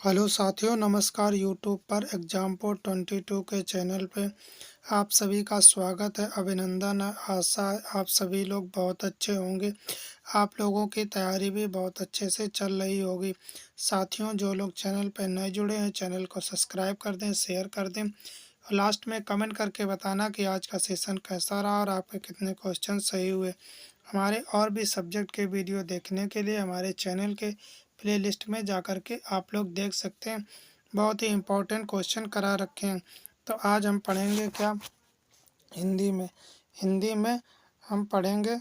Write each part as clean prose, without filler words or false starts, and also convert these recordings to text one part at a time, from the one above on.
Hello साथियों, नमस्कार। YouTube पर एग्जाम्पल 22 के चैनल पे आप सभी का स्वागत है, अभिनंदन है। आशा है आप सभी लोग बहुत अच्छे होंगे। आप लोगों की तैयारी भी बहुत अच्छे से चल रही होगी। साथियों, जो लोग चैनल पर नए जुड़े हैं, चैनल को सब्सक्राइब कर दें, शेयर कर दें और लास्ट में कमेंट करके बताना कि आज का सेशन कैसा रहा और आपके कितने क्वेश्चन सही हुए। हमारे और भी सब्जेक्ट के वीडियो देखने के लिए हमारे चैनल के प्लेलिस्ट में जाकर के आप लोग देख सकते हैं। बहुत ही इम्पोर्टेंट क्वेश्चन करा रखे हैं। तो आज हम पढ़ेंगे क्या, हिंदी में। हिंदी में हम पढ़ेंगे,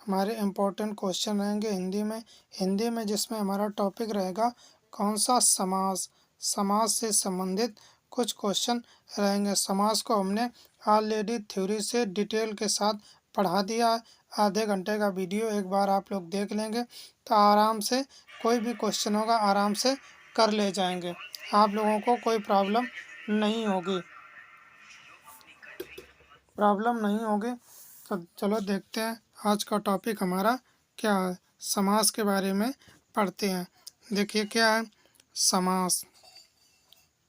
हमारे इम्पोर्टेंट क्वेश्चन रहेंगे हिंदी में जिसमें हमारा टॉपिक रहेगा कौन सा समास। समास से संबंधित कुछ क्वेश्चन रहेंगे। समास को हमने ऑलरेडी थ्योरी से डिटेल के साथ पढ़ा दिया है। आधे घंटे का वीडियो एक बार आप लोग देख लेंगे तो आराम से कोई भी क्वेश्चन होगा आराम से कर ले जाएंगे। आप लोगों को कोई प्रॉब्लम नहीं होगी। तो चलो देखते हैं आज का टॉपिक हमारा क्या है। समास के बारे में पढ़ते हैं। देखिए क्या है समास।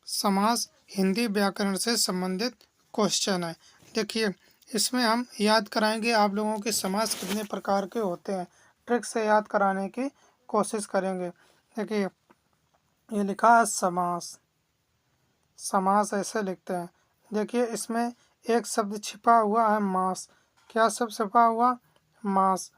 समास हिंदी व्याकरण से संबंधित क्वेश्चन है। देखिए इसमें हम याद कराएंगे आप लोगों के समास कितने प्रकार के होते हैं, ट्रिक से याद कराने की कोशिश करेंगे। देखिए ये लिखा है समास। समास ऐसे लिखते हैं। देखिए इसमें एक शब्द छिपा हुआ है मास। क्या शब्द छिपा हुआ? मास।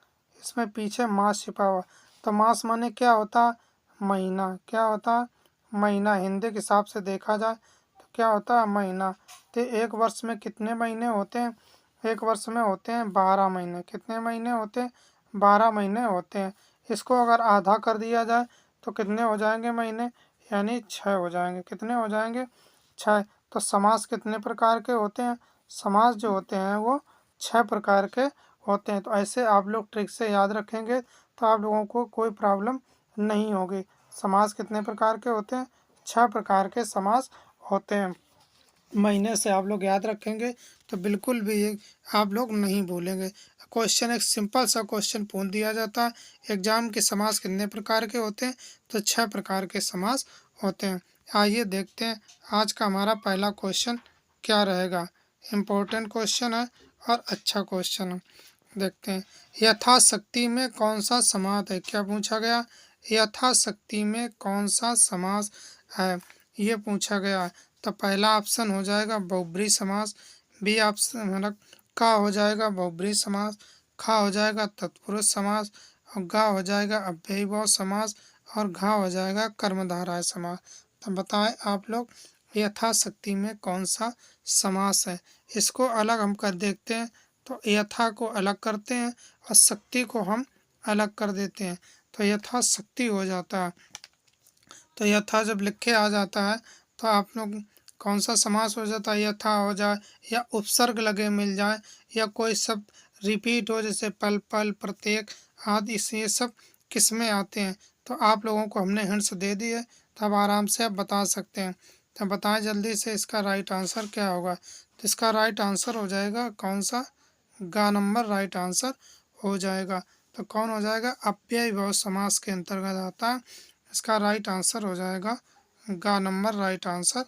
इसमें पीछे मास छिपा हुआ। तो मास माने क्या होता है? महीना। क्या होता है? महीना। हिंदी के हिसाब से देखा जाए तो क्या होता है? महीना। तो एक वर्ष में कितने महीने होते हैं? एक वर्ष में होते हैं 12 महीने। कितने महीने होते हैं? 12 महीने होते हैं। इसको अगर आधा कर दिया जाए तो कितने हो जाएंगे महीने? यानी 6 हो जाएंगे। कितने हो जाएंगे? 6। तो समास कितने प्रकार के होते हैं? समास जो होते हैं वो 6 प्रकार के होते हैं। तो ऐसे आप लोग ट्रिक से याद रखेंगे तो आप लोगों को कोई प्रॉब्लम नहीं होगी। समास कितने प्रकार के होते हैं? 6 प्रकार के समास होते हैं। महीने से आप लोग याद रखेंगे तो बिल्कुल भी ये आप लोग नहीं भूलेंगे। क्वेश्चन एक सिंपल सा क्वेश्चन पूछ दिया जाता है एग्जाम के, समास कितने प्रकार के होते हैं? तो 6 प्रकार के समास होते हैं। आइए देखते हैं आज का हमारा पहला क्वेश्चन क्या रहेगा। इम्पोर्टेंट क्वेश्चन है और अच्छा क्वेश्चन है। देखते हैं यथाशक्ति में कौन सा समास है। क्या पूछा गया? यथाशक्ति में कौन सा समास है, ये पूछा गया है। तो पहला ऑप्शन हो जाएगा बहुब्रीहि समास। बी ऑप्शन मतलब का हो जाएगा बहुब्रीहि समास। खा हो जाएगा तत्पुरुष समास और गा हो जाएगा अव्ययीभाव समास और घा हो जाएगा कर्मधारय समास। तो बताएं आप लोग यथाशक्ति में कौन सा समास है। इसको अलग हम कर देखते हैं। तो यथा को अलग करते हैं और शक्ति को हम अलग कर देते हैं तो यथाशक्ति हो जाता है। तो यथा जब लिखे आ जाता है तो आप लोग कौन सा समास हो जाता है? यथा हो जाए या उपसर्ग लगे मिल जाए या कोई शब्द रिपीट हो, जैसे पल पल प्रत्येक आदि, ये सब किस में आते हैं। तो आप लोगों को हमने हिंट्स दे दी है तो अब आराम से आप बता सकते हैं। तो बताएं जल्दी से इसका राइट आंसर क्या होगा। तो इसका राइट आंसर हो जाएगा कौन सा? गा नंबर राइट आंसर हो जाएगा। तो कौन हो जाएगा? अव्ययीभाव समास के अंतर्गत आता है। इसका राइट आंसर हो जाएगा गा नंबर राइट आंसर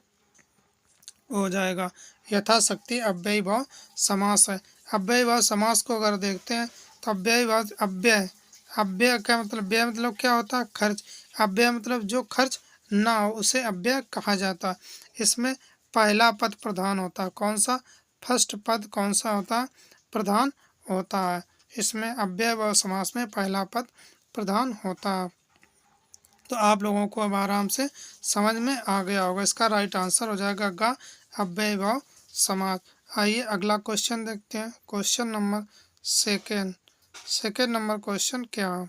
हो जाएगा। यथाशक्ति अव्ययीभाव समास है। अव्ययीभाव समास को अगर देखते हैं तो अव्ययीभाव अव्यय, अव्यय क्या मतलब? व्यय मतलब क्या होता है? खर्च। अव्यय मतलब जो खर्च ना हो उसे अव्यय कहा जाता है। इसमें पहला पद प्रधान होता है। कौन सा? फर्स्ट पद कौन सा होता है? प्रधान होता है। इसमें अव्ययीभाव समास में पहला पद प्रधान होता है। तो आप लोगों को अब आराम से समझ में आ गया होगा। इसका राइट आंसर हो जाएगा गा अव्ययीभाव समास। आइए अगला क्वेश्चन देखते हैं। Question number second number question क्या है?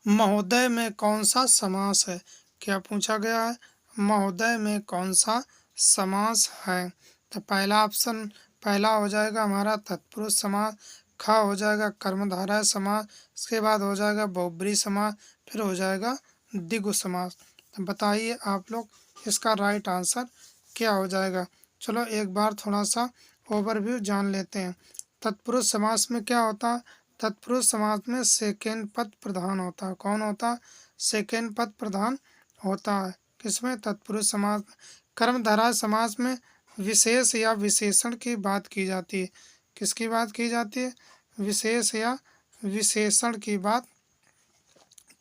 महोदय में कौन सा समास है? क्या पूछा गया है? महोदय में कौन सा समास है? तो पहला ऑप्शन पहला हो जाएगा हमारा तत्पुरुष समास। खा हो जाएगा कर्मधारय समास। इसके बाद हो जाएगा बहुब्रीहि समास। फिर हो जाएगा द्विगु समास। तो बताइए आप लोग इसका राइट आंसर क्या हो जाएगा। चलो एक बार थोड़ा सा ओवरव्यू जान लेते हैं। तत्पुरुष समास में क्या होता है? तत्पुरुष समास में सेकेंड पद प्रधान होता है। कौन होता है? सेकेंड पद प्रधान होता है। किसमें? तत्पुरुष समास में। कर्मधारय समास में विशेष या विशेषण की बात की जाती है। किसकी बात की जाती है? विशेष या विशेषण की बात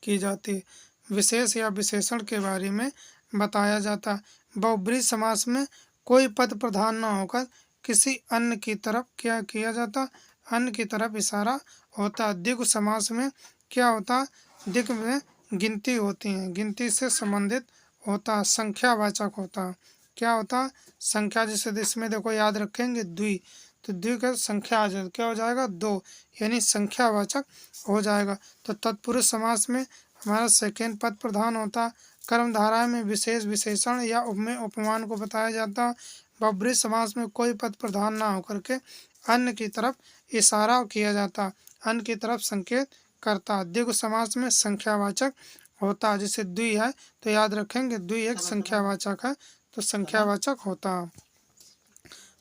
की जाती है। विशेष या विशेषण के बारे में बताया जाता है। बहुब्रीहि समास में कोई पद प्रधान न होकर किसी अन्य की तरफ क्या किया जाता? अन्य की तरफ इशारा होता है। द्विगु समास में क्या होता? द्विगु में गिनती होती है, गिनती से संबंधित होता है, संख्यावाचक होता है। क्या होता? संख्या। जैसे इसमें देखो याद रखेंगे द्वि, तो द्वि का संख्या आ जाए क्या हो जाएगा? 2, यानी संख्यावाचक हो जाएगा। तो तत्पुरुष समास में हमारा सेकेंड पद प्रधान होता। कर्मधारय में विशेष विशेषण या उपमेय उपमान को बताया जाता। बहुब्रीहि समास में कोई पद प्रधान ना होकर के अन्य की तरफ इशारा किया जाता, अन्य की तरफ संकेत करता। द्विगु समास में संख्यावाचक होता, जैसे द्वि है तो याद रखेंगे द्वि एक संख्यावाचक है, तो संख्यावाचक होता।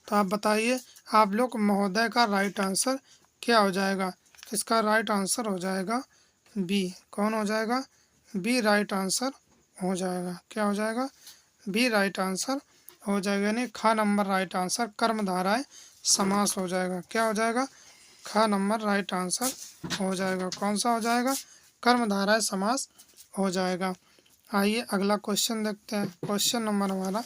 तो आप बताइए आप लोग महोदय का राइट आंसर क्या हो जाएगा? इसका राइट आंसर हो जाएगा बी। कौन हो जाएगा? बी राइट आंसर हो जाएगा। क्या हो जाएगा? बी राइट आंसर हो जाएगा, यानी ख नंबर राइट आंसर कर्मधारय समास हो जाएगा। क्या हो जाएगा? ख नंबर राइट आंसर हो जाएगा। कौन सा हो जाएगा? कर्मधारय समास हो जाएगा। आइए अगला क्वेश्चन देखते हैं। क्वेश्चन नंबर हमारा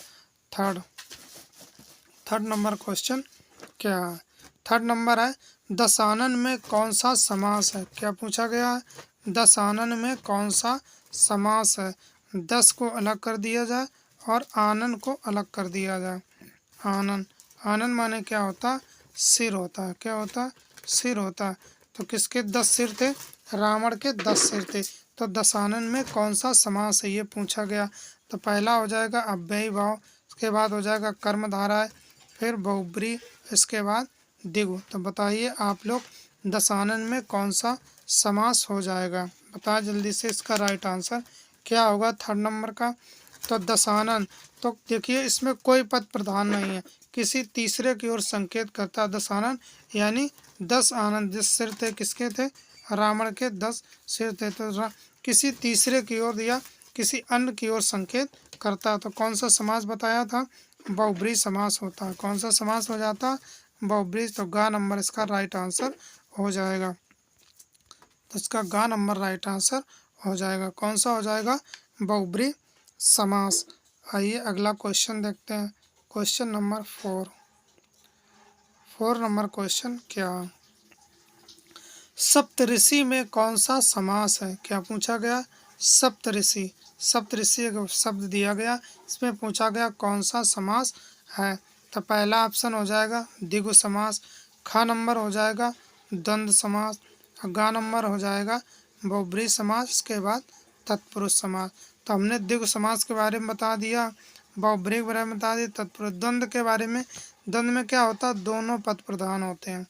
थर्ड नंबर क्वेश्चन क्या है? थर्ड नंबर है दशानन में कौन सा समास है? क्या पूछा गया है? दशानन में कौन सा समास है? दस को अलग कर दिया जाए और आनन को अलग कर दिया जाए। आनन, आनन माने क्या होता? सिर होता है। क्या होता? सिर होता है। तो किसके 10 सिर थे? रावण के 10 सिर थे। तो दशानन में कौन सा समास है ये पूछा गया। तो पहला हो जाएगा अव्ययी भाव, उसके बाद हो जाएगा कर्मधारय, फिर बहुब्रीहि, इसके बाद द्विगु। तो बताइए आप लोग दशानन में कौन सा समास हो जाएगा? बताए जल्दी से इसका राइट आंसर क्या होगा थर्ड नंबर का। तो दशानन, तो देखिए इसमें कोई पद प्रधान नहीं है, किसी तीसरे की ओर संकेत करता है। दशानन यानी 10 आनंद। 10 सिर थे, किसके थे? रावण के 10 सिर थे। तो किसी तीसरे की ओर या किसी अन्य की ओर संकेत करता। तो कौन सा समास बताया था? बहुब्रीहि समास होता है। कौन सा समास हो जाता? बहुब्रीहि। तो ग नंबर इसका राइट आंसर हो जाएगा। तो इसका ग नंबर राइट आंसर हो जाएगा। कौन सा हो जाएगा? बहुब्रीहि समास। आइए अगला क्वेश्चन देखते हैं। क्वेश्चन नंबर 4 नंबर क्वेश्चन क्या है? सप्तऋषि में कौन सा समास है? क्या पूछा गया? सप्तऋषि, सप्तऋषि एक शब्द दिया गया, इसमें पूछा गया कौन सा समास है। तो पहला ऑप्शन हो जाएगा द्विगु समास, ख नंबर हो जाएगा द्वंद्व समास, ग नंबर हो जाएगा बहुब्रीहि समास, इसके बाद तत्पुरुष समास। तो हमने द्विगु समास के बारे में बता दिया, बहुब्रीहि के बारे में बता दिया, तत्पुरुष। द्वंद्व के बारे में, द्वंद्व में क्या होता है? दोनों पद प्रधान होते हैं।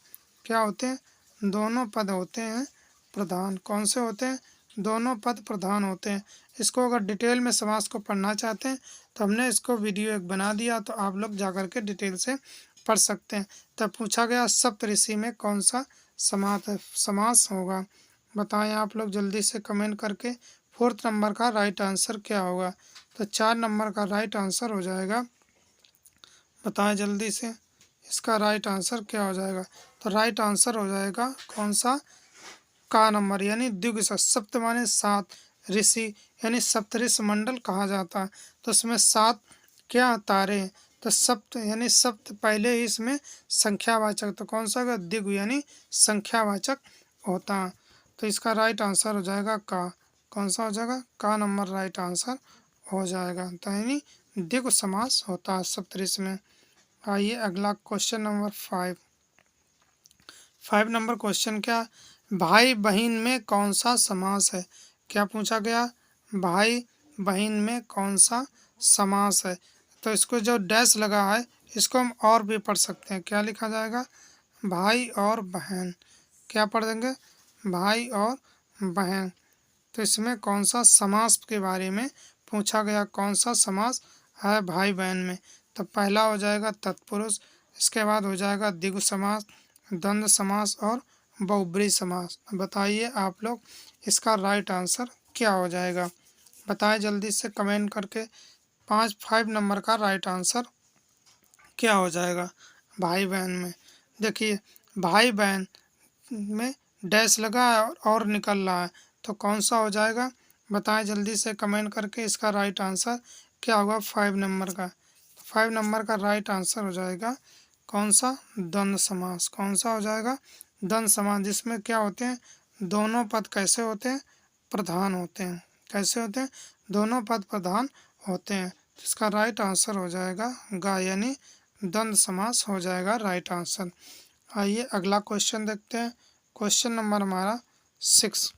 क्या होते हैं? दोनों पद होते हैं प्रधान। कौन से होते हैं? दोनों पद प्रधान होते हैं। इसको अगर डिटेल में समास को पढ़ना चाहते हैं तो हमने इसको वीडियो एक बना दिया, तो आप लोग जाकर के डिटेल से पढ़ सकते हैं। तब पूछा गया सप्तऋषि में कौन सा समास होगा। बताएं आप लोग जल्दी से कमेंट करके। 4th नंबर का राइट आंसर क्या होगा? तो 4 नंबर का राइट आंसर हो जाएगा। बताएं जल्दी से इसका राइट आंसर क्या हो जाएगा। तो राइट आंसर हो जाएगा कौन सा? का नंबर, यानी द्विगु। सप्त माने 7, ऋषि यानी सप्तऋषि मंडल कहा जाता है। तो इसमें 7 क्या तारे हैं? तो सप्त यानी सप्त पहले ही इसमें संख्यावाचक, तो कौन सा होगा? द्विगु यानी संख्यावाचक होता है। तो इसका राइट आंसर हो जाएगा का। कौन सा हो जाएगा? का नंबर राइट आंसर हो जाएगा। तो यानी द्विगु समास होता है सप्तऋषि में। आइए अगला क्वेश्चन नंबर 5 नंबर क्वेश्चन क्या? भाई बहन में कौन सा समास है? क्या पूछा गया? भाई बहन में कौन सा समास है? तो इसको जो डैश लगा है इसको हम और भी पढ़ सकते हैं। क्या लिखा जाएगा? भाई और बहन। क्या पढ़ देंगे? भाई और बहन। तो इसमें कौन सा समास के बारे में पूछा गया? कौन सा समास है भाई बहन में? तो पहला हो जाएगा तत्पुरुष, इसके बाद हो जाएगा द्विगु समास, द्वंद्व समास और बहुब्रीहि समास। बताइए आप लोग इसका राइट आंसर क्या हो जाएगा। बताएं जल्दी से कमेंट करके। 5 नंबर का राइट आंसर क्या हो जाएगा? भाई बहन में। देखिए भाई बहन में डैश लगा है और निकल रहा है, तो कौन सा हो जाएगा? बताएं जल्दी से कमेंट करके। इसका राइट आंसर क्या होगा 5 नंबर का? 5 नंबर का राइट आंसर हो जाएगा कौन सा? द्वंद्व समास। कौन सा हो जाएगा? द्वंद्व समास, जिसमें क्या होते हैं? दोनों पद कैसे होते हैं? प्रधान होते हैं। कैसे होते हैं? दोनों पद प्रधान होते हैं। इसका राइट आंसर हो जाएगा गा, यानी द्वंद्व समास हो जाएगा राइट आंसर। आइए अगला क्वेश्चन देखते हैं। क्वेश्चन नंबर हमारा 6।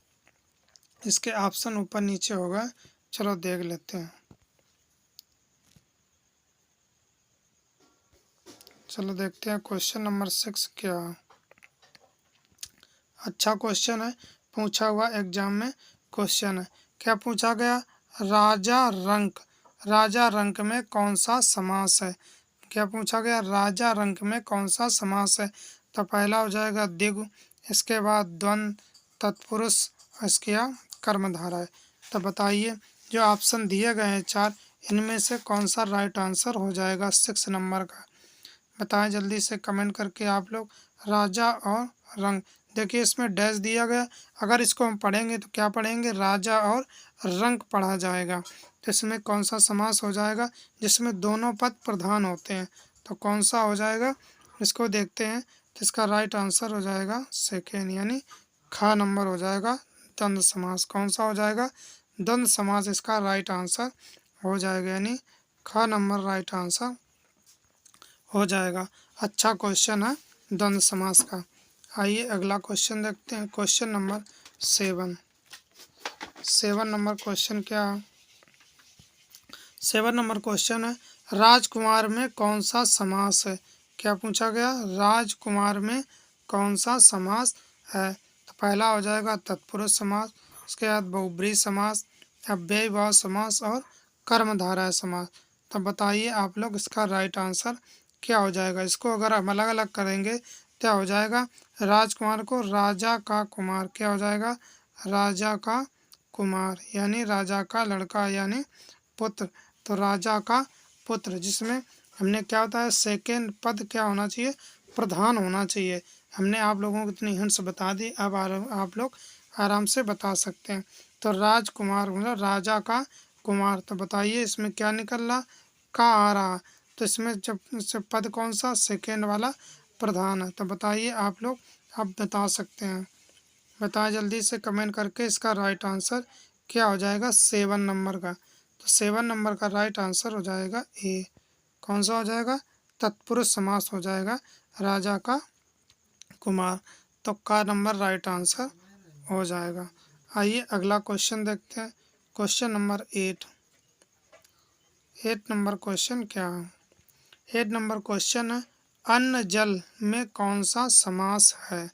इसके ऑप्शन ऊपर नीचे होगा, चलो देख लेते हैं। चलो देखते हैं क्वेश्चन नंबर 6 क्या है। अच्छा क्वेश्चन है, पूछा हुआ एग्जाम में क्वेश्चन है। क्या पूछा गया? राजा रंक। राजा रंक में कौन सा समास है? क्या पूछा गया? राजा रंक में कौन सा समास है? तो पहला हो जाएगा द्विगु, इसके बाद द्वंद्व, तत्पुरुष, इसके बाद कर्मधारय। तो बताइए जो ऑप्शन दिए गए हैं 4, इनमें से कौन सा राइट आंसर हो जाएगा 6 नंबर का? बताएं जल्दी से कमेंट करके आप लोग। राजा और रंग, देखिए इसमें डैश दिया गया, अगर इसको हम पढ़ेंगे तो क्या पढ़ेंगे? राजा और रंग पढ़ा जाएगा। तो इसमें कौन सा समास हो जाएगा जिसमें दोनों पद प्रधान होते हैं? तो कौन सा हो जाएगा इसको देखते हैं। तो इसका राइट आंसर हो जाएगा सेकेंड, यानी खा नंबर हो जाएगा द्वंद्व समास। कौन सा हो जाएगा? द्वंद्व समास इसका राइट आंसर हो जाएगा, यानी खा नंबर राइट आंसर हो जाएगा। अच्छा क्वेश्चन है द्वंद्व समास का। आइए अगला क्वेश्चन देखते हैं। Question number 7। 7 नंबर क्वेश्चन क्या है? 7 नंबर क्वेश्चन है राजकुमार में कौन सा समास है? क्या पूछा गया? राजकुमार में कौन सा समास है? तो पहला हो जाएगा तत्पुरुष समास, उसके बाद बहुब्रीहि समास, अव्ययीभाव समास और कर्मधारय समास। तो बताइए आप लोग इसका राइट आंसर क्या हो जाएगा? इसको अगर हम अलग अलग करेंगे क्या हो जाएगा? राजकुमार को राजा का कुमार, क्या हो जाएगा? राजा का कुमार, यानी राजा का लड़का, यानी पुत्र। तो राजा का पुत्र, जिसमें हमने क्या होता है सेकेंड पद क्या होना चाहिए? प्रधान होना चाहिए। हमने आप लोगों को इतनी हिंट्स बता दी, अब आप लोग आराम से बता सकते हैं। तो राजकुमार मतलब राजा का कुमार। तो बताइए इसमें क्या निकल रहा? का आ रहा। तो इसमें जब पद कौन सा? सेकेंड वाला प्रधान है। तो बताइए आप लोग, आप बता सकते हैं। बताएं जल्दी से कमेंट करके। इसका राइट आंसर क्या हो जाएगा 7 नंबर का? तो 7 नंबर का राइट आंसर हो जाएगा ए। कौन सा हो जाएगा? तत्पुरुष समास हो जाएगा, राजा का कुमार। तो का नंबर राइट आंसर हो जाएगा। आइए अगला क्वेश्चन देखते हैं। Question number 8। 8 नंबर क्वेश्चन क्या है? 8 नंबर क्वेश्चन है अन्न जल में कौन सा समास है?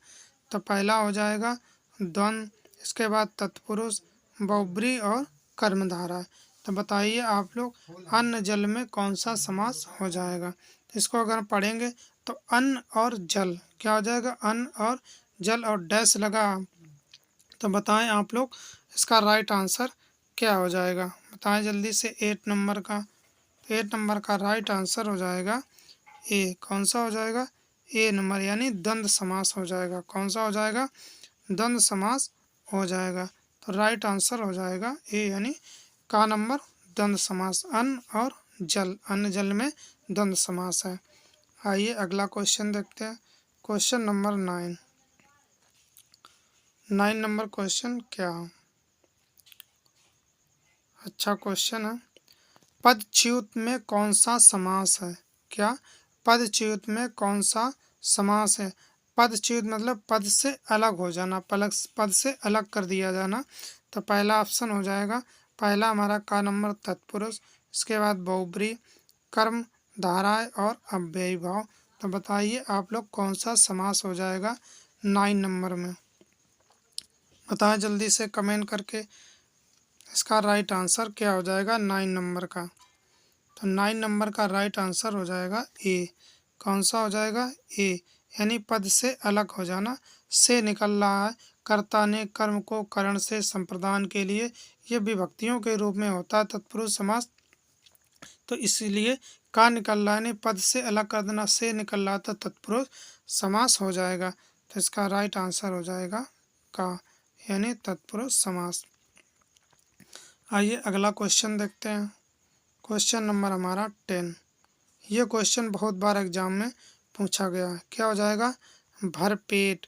तो पहला हो जाएगा द्वंद्व, इसके बाद तत्पुरुष, बहुब्रीहि और कर्मधारय। तो बताइए आप लोग अन्न जल में कौन सा समास हो जाएगा? इसको अगर पढ़ेंगे तो अन्न और जल क्या हो जाएगा? अन्न और जल और डैश लगा। तो बताएं आप लोग इसका राइट आंसर क्या हो जाएगा? बताएं जल्दी से 8 नंबर का। 8 नंबर का राइट आंसर हो जाएगा ए। कौन सा हो जाएगा? ए नंबर, यानी द्वंद्व समास हो जाएगा। कौन सा हो जाएगा? द्वंद्व समास हो जाएगा। तो राइट आंसर हो जाएगा ए, यानी का नंबर द्वंद्व समास। अन्न और जल, अन्न जल में द्वंद्व समास है। आइए अगला क्वेश्चन देखते हैं। Question number 9। 9 नंबर क्वेश्चन क्या है? अच्छा क्वेश्चन है पदच्युत में कौन सा समास है? क्या पदच्युत में कौन सा समास है? पदच्युत मतलब पद से अलग हो जाना, पद से अलग कर दिया जाना। तो पहला ऑप्शन हो जाएगा, पहला हमारा का नंबर तत्पुरुष, इसके बाद बहुब्रीहि, कर्म धाराएं और अव्ययीभाव। तो बताइए आप लोग कौन सा समास हो जाएगा 9 नंबर में? बताएं जल्दी से कमेंट करके। इसका राइट आंसर क्या हो जाएगा 9 नंबर का? तो 9 नंबर का राइट आंसर हो जाएगा ए। कौन सा हो जाएगा? ए, यानी पद से अलग हो जाना। से निकल रहा है, कर्ता ने कर्म को करण से संप्रदान के लिए, ये विभक्तियों के रूप में होता है तत्पुरुष समास। तो इसीलिए का निकल रहा है, पद से अलग कर देना, से निकल रहा था, तत्पुरुष समास हो जाएगा। तो इसका राइट आंसर हो जाएगा का, यानी तत्पुरुष समास। आइए अगला क्वेश्चन देखते हैं। क्वेश्चन नंबर हमारा 10। ये क्वेश्चन बहुत बार एग्जाम में पूछा गया है। क्या हो जाएगा? भरपेट।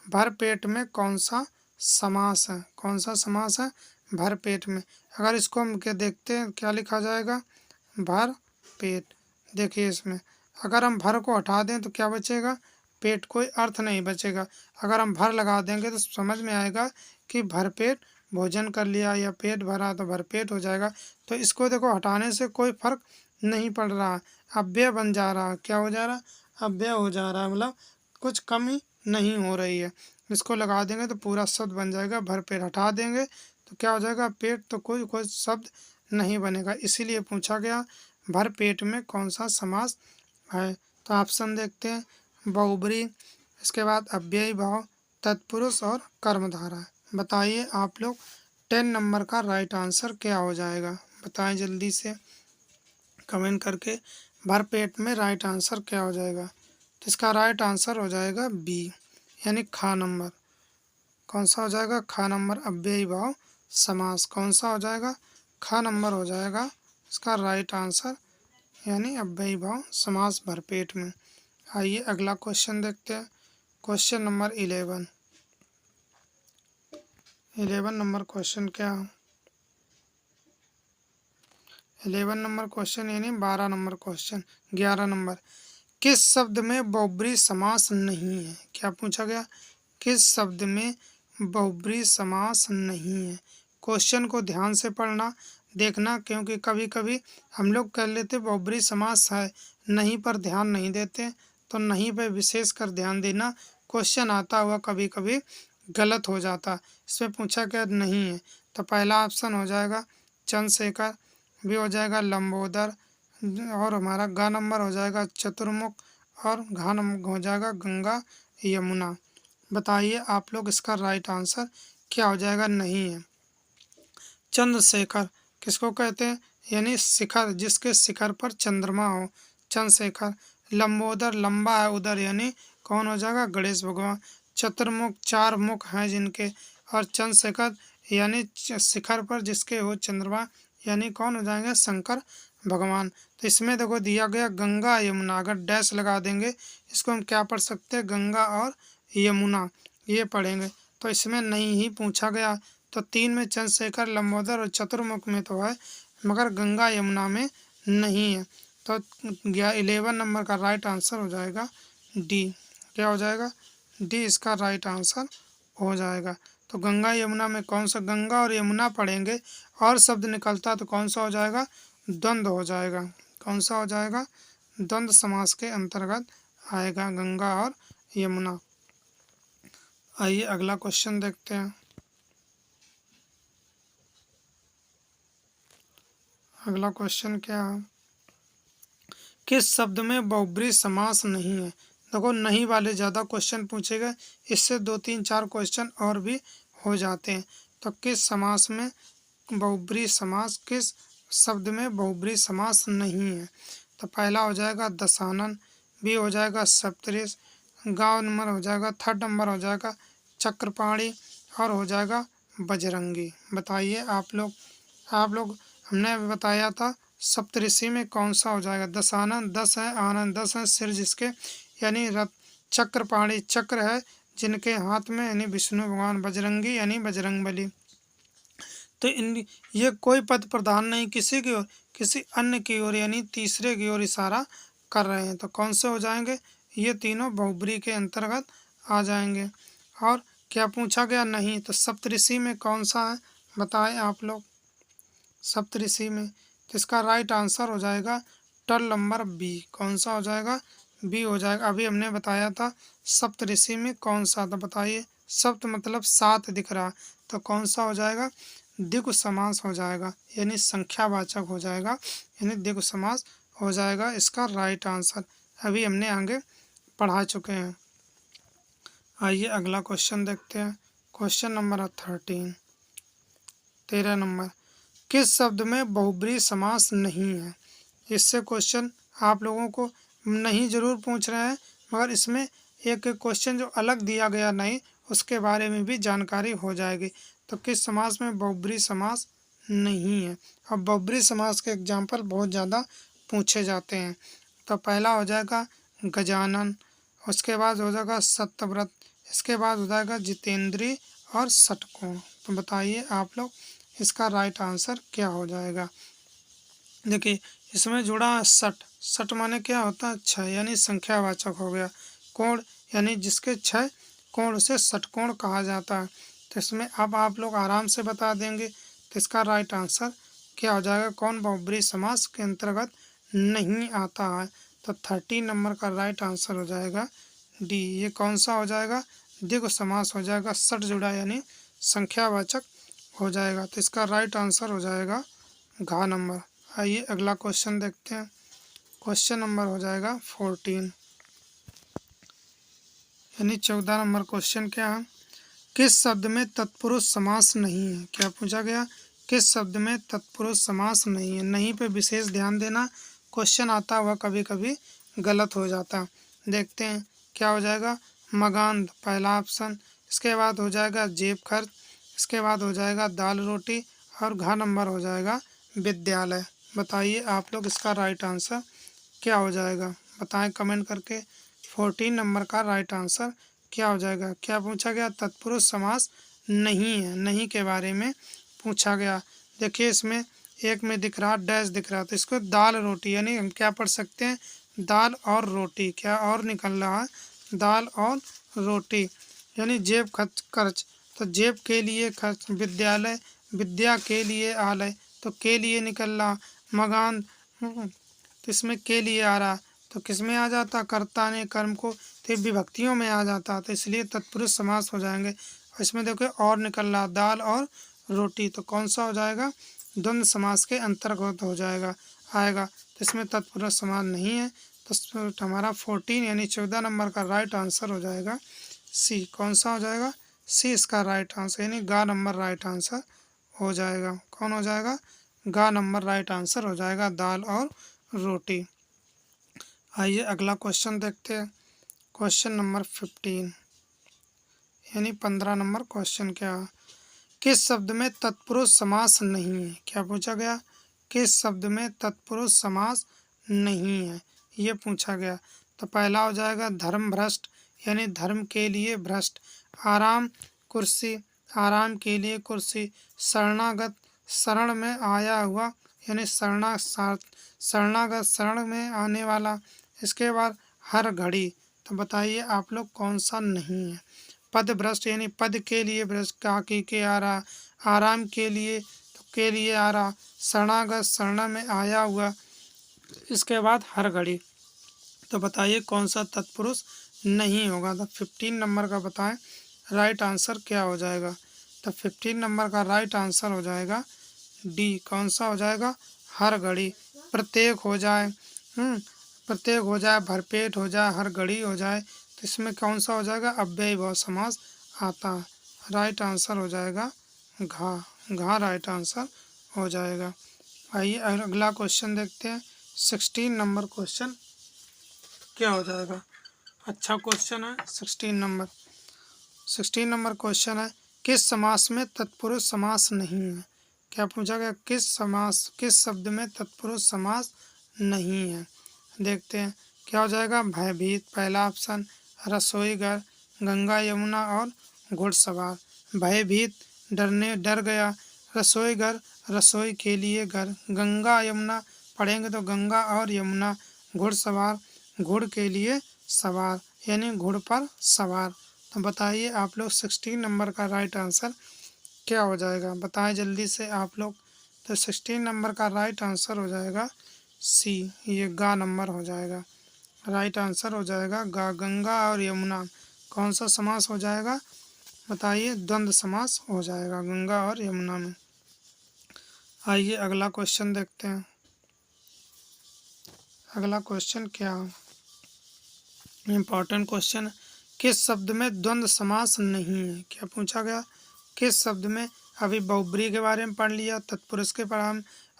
भरपेट में कौन सा समास है? कौन सा समास है भरपेट में? अगर इसको हम क्या देखते हैं, क्या लिखा जाएगा? भर पेट। देखिए इसमें अगर हम भर को हटा दें तो क्या बचेगा? पेट। कोई अर्थ नहीं बचेगा। अगर हम भर लगा देंगे तो समझ में आएगा कि भरपेट भोजन कर लिया या पेट भरा तो भरपेट हो जाएगा। तो इसको देखो हटाने से कोई फर्क नहीं पड़ रहा, अव्यय बन जा रहा। क्या हो जा रहा? अव्यय हो जा रहा है, मतलब कुछ कमी नहीं हो रही है। इसको लगा देंगे तो पूरा शब्द बन जाएगा भरपेट। हटा देंगे तो क्या हो जाएगा? पेट। तो कोई शब्द नहीं बनेगा, इसीलिए पूछा गया भरपेट में कौन सा समास है। तो ऑप्शन देखते हैं, बहुब्री, इसके बाद अव्ययी भाव, तत्पुरुष और कर्मधारा। बताइए आप लोग 10 नंबर का राइट आंसर क्या हो जाएगा? बताएं जल्दी से कमेंट करके। भरपेट में राइट आंसर क्या हो जाएगा? तो इसका राइट आंसर हो जाएगा बी, यानी खा नंबर। कौन सा हो जाएगा? खा नंबर, अव्ययी भाव समास। कौन सा हो जाएगा? खा नंबर हो जाएगा इसका राइट आंसर, यानी अव्ययी भाव समास भरपेट में। आइए अगला क्वेश्चन देखते हैं। Question number 11। 11 नंबर क्वेश्चन क्या है? 11 नंबर क्वेश्चन यानी 12 नंबर क्वेश्चन। 11 नंबर, किस शब्द में बहुब्री समास नहीं है? क्या पूछा गया? किस शब्द में बहुब्री समास नहीं है? क्वेश्चन को ध्यान से पढ़ना, देखना, क्योंकि कभी कभी हम लोग कर लेते बहुब्री समास है, नहीं पर ध्यान नहीं देते। तो नहीं पे विशेष कर ध्यान देना, क्वेश्चन आता हुआ कभी कभी गलत हो जाता। इसमें पूछा क्या नहीं है? तो पहला ऑप्शन हो जाएगा चंद्रशेखर, बी हो जाएगा लंबोदर, और हमारा ग नंबर हो जाएगा चतुर्मुख, और घा नंबर हो जाएगा गंगा यमुना। बताइए आप लोग इसका राइट आंसर क्या हो जाएगा? नहीं है। चंद्रशेखर किसको कहते हैं? यानी शिखर, जिसके शिखर पर चंद्रमा हो, चंद्रशेखर। लंबोदर, लंबा है उधर, यानी कौन हो जाएगा? गणेश भगवान। चतुर्मुख, 4 मुख हैं जिनके, और चंद्रशेखर यानी शिखर पर जिसके हो चंद्रमा, यानी कौन हो जाएंगे? शंकर भगवान। तो इसमें देखो दिया गया गंगा यमुना, अगर डैश लगा देंगे इसको हम क्या पढ़ सकते हैं? गंगा और यमुना, ये पढ़ेंगे। तो इसमें नहीं ही पूछा गया। तो 3 में चंद्रशेखर, लंबोदर और चतुर्मुख में तो है, मगर गंगा यमुना में नहीं है। तो 11 नंबर का राइट आंसर हो जाएगा डी। क्या हो जाएगा? डी इसका राइट आंसर हो जाएगा। तो गंगा यमुना में कौन सा? गंगा और यमुना पढ़ेंगे और शब्द निकलता तो कौन सा हो जाएगा? द्वंद्व हो जाएगा। कौन सा हो जाएगा? द्वंद्व समास के अंतर्गत आएगा गंगा और यमुना। आइए अगला क्वेश्चन देखते हैं। अगला क्वेश्चन क्या है? किस शब्द में बहुब्री समास नहीं है? देखो नहीं वाले ज़्यादा क्वेश्चन पूछे गए, इससे 2, 3, 4 क्वेश्चन और भी हो जाते हैं। तो किस समास में बहुब्री समास, किस शब्द में बहुब्री समास नहीं है? तो पहला हो जाएगा दशानन, बी हो जाएगा सप्तऋष, गाँव नंबर हो जाएगा, 3rd नंबर हो जाएगा चक्रपाणी, और हो जाएगा बजरंगी। बताइए आप लोग हमने अभी बताया था सप्तऋषि में कौन सा हो जाएगा? दशानन 10 है, आनंद 10 है, सिर जिसके यानी रथ, चक्रपाणी चक्र है जिनके हाथ में, यानी विष्णु भगवान, बजरंगी यानी बजरंगबली। तो इन ये कोई पद प्रधान नहीं, किसी की ओर, किसी अन्य की ओर, यानी तीसरे की ओर इशारा कर रहे हैं। तो कौन से हो जाएंगे? ये तीनों बहुब्री के अंतर्गत आ जाएंगे। और क्या पूछा गया? नहीं। तो सप्तऋषि में कौन सा है? बताएं आप लोग। सप्तऋषि में तो इसका राइट आंसर हो जाएगा टर्ल नंबर बी। कौन सा हो जाएगा? बी हो जाएगा। अभी हमने बताया था सप्तऋषि में कौन सा था, बताइए। सप्त मतलब 7 दिख रहा, तो कौन सा हो जाएगा? द्विगु समास हो जाएगा, यानी संख्यावाचक हो जाएगा, यानी द्विगु समास हो जाएगा इसका राइट आंसर। अभी हमने आगे पढ़ा चुके हैं। आइए अगला क्वेश्चन देखते हैं। Question number 13। 13 नंबर, किस शब्द में बहुब्रीहि समास नहीं है? इससे क्वेश्चन आप लोगों को नहीं जरूर पूछ रहे हैं, मगर इसमें एक क्वेश्चन जो अलग दिया गया नहीं, उसके बारे में भी जानकारी हो जाएगी। तो किस समास में बहुब्रीहि समास नहीं है? अब बहुब्रीहि समास के एग्जाम्पल बहुत ज़्यादा पूछे जाते हैं। तो पहला हो जाएगा गजानन, उसके बाद हो जाएगा सत्यव्रत, इसके बाद हो जाएगा जितेंद्रीय और षटकोण। तो बताइए आप लोग इसका राइट आंसर क्या हो जाएगा? देखिए इसमें जुड़ा है सट, सट माने क्या होता है? 6, यानी संख्यावाचक हो गया। कोण यानी जिसके 6 कोण उसे षटकोण कहा जाता है। तो इसमें अब आप लोग आराम से बता देंगे। तो इसका राइट आंसर क्या हो जाएगा? कौन बहुब्रीहि समास के अंतर्गत नहीं आता है? तो 13 नंबर का राइट आंसर हो जाएगा डी। ये कौन सा हो जाएगा? द्विगु समास हो जाएगा। सट जुड़ा यानी संख्यावाचक हो जाएगा। तो इसका राइट आंसर हो जाएगा घ नंबर। आइए अगला क्वेश्चन देखते हैं। क्वेश्चन नंबर हो जाएगा 14, यानी 14 नंबर क्वेश्चन क्या है? किस शब्द में तत्पुरुष समास नहीं है? क्या पूछा गया? किस शब्द में तत्पुरुष समास नहीं है? नहीं पे विशेष ध्यान देना, क्वेश्चन आता हुआ कभी कभी गलत हो जाता। देखते हैं क्या हो जाएगा। मकान पहला ऑप्शन, इसके बाद हो जाएगा जेब खर्च, इसके बाद हो जाएगा दाल रोटी और घ नंबर हो जाएगा विद्यालय। बताइए आप लोग इसका राइट आंसर क्या हो जाएगा? बताएं कमेंट करके। 14 नंबर का राइट आंसर क्या हो जाएगा? क्या पूछा गया? तत्पुरुष समास नहीं है, नहीं के बारे में पूछा गया। देखिए इसमें एक में दिख रहा डैश दिख रहा, तो इसको दाल रोटी, यानी हम क्या पढ़ सकते हैं? दाल और रोटी। क्या और निकल रहा है? दाल और रोटी, यानी जेब खर्च खर्च, तो जेब के लिए खर्च, विद्यालय विद्या के लिए आलय, तो के लिए निकल रहा। मकान तो इसमें के लिए आ रहा, तो किस में आ जाता? कर्ता ने कर्म को, तो विभक्तियों में आ जाता, तो इसलिए तत्पुरुष समास हो जाएंगे। और इसमें देखो और निकल रहा दाल और रोटी, तो कौन सा हो जाएगा? द्वंद्व समास के अंतर्गत हो जाएगा आएगा। तो इसमें तत्पुरुष समास नहीं है। तो हमारा 14 यानी 14 नंबर का राइट आंसर हो जाएगा सी। कौन सा हो जाएगा? सी इसका राइट आंसर, यानी गा नंबर राइट आंसर हो जाएगा। कौन हो जाएगा? गा नंबर राइट आंसर हो जाएगा, दाल और रोटी। आइए अगला क्वेश्चन देखते हैं। क्वेश्चन नंबर 15, यानी 15 नंबर क्वेश्चन क्या है? किस शब्द में तत्पुरुष समास नहीं है? क्या पूछा गया? किस शब्द में तत्पुरुष समास नहीं है, ये पूछा गया। तो पहला हो जाएगा धर्म भ्रष्ट, यानी धर्म के लिए भ्रष्ट। आराम कुर्सी, आराम के लिए कुर्सी। शरणागत, शरण में आया हुआ, यानी शरणागत शरण में आने वाला। इसके बाद हर घड़ी, तो बताइए आप लोग कौन सा नहीं है? पद भ्रष्ट, यानी पद के लिए भ्रष्ट, काकी के आ रहा। आराम के लिए, तो के लिए आ रहा। शरणागत शरण में आया हुआ, इसके बाद हर घड़ी। तो बताइए कौन सा तत्पुरुष नहीं होगा? तो 15 नंबर का बताएं राइट आंसर क्या हो जाएगा? तो 15 नंबर का राइट आंसर हो जाएगा डी। कौन सा हो जाएगा? हर घड़ी। प्रत्येक हो जाए, प्रत्येक हो जाए, भरपेट हो जाए, हर घड़ी हो जाए, तो इसमें कौन सा हो जाएगा? अव्ययभाव समास आता है। राइट आंसर हो जाएगा घा। घा राइट आंसर हो जाएगा। आइए अगला क्वेश्चन देखते हैं। 16 नंबर क्वेश्चन क्या हो जाएगा? अच्छा क्वेश्चन है 16 नंबर। 16 नंबर क्वेश्चन है, किस समास में तत्पुरुष समास नहीं है? क्या पूछा गया? किस शब्द में तत्पुरुष समास नहीं है? देखते हैं क्या हो जाएगा। भयभीत पहला ऑप्शन, रसोई घर, गंगा यमुना और घुड़सवार। भयभीत डर गया, रसोई घर रसोई के लिए घर, गंगा यमुना पढ़ेंगे तो गंगा और यमुना, घुड़सवार घुड़ के लिए सवार, यानी घुड़ पर सवार। तो बताइए आप लोग 16 नंबर का राइट आंसर क्या हो जाएगा? बताएं जल्दी से आप लोग। तो 16 नंबर का राइट आंसर हो जाएगा सी, ये गा नंबर हो जाएगा। राइट आंसर हो जाएगा गा। गंगा और यमुना कौन सा समास हो जाएगा? बताइए द्वंद्व समास हो जाएगा गंगा और यमुना में। आइए अगला क्वेश्चन देखते हैं। अगला क्वेश्चन क्या है? इम्पॉर्टेंट क्वेश्चन, किस शब्द में द्वंद्व समास नहीं है? क्या पूछा गया? किस शब्द में? अभी बहुब्रीहि के बारे में पढ़ लिया, तत्पुरुष के पढ़ा,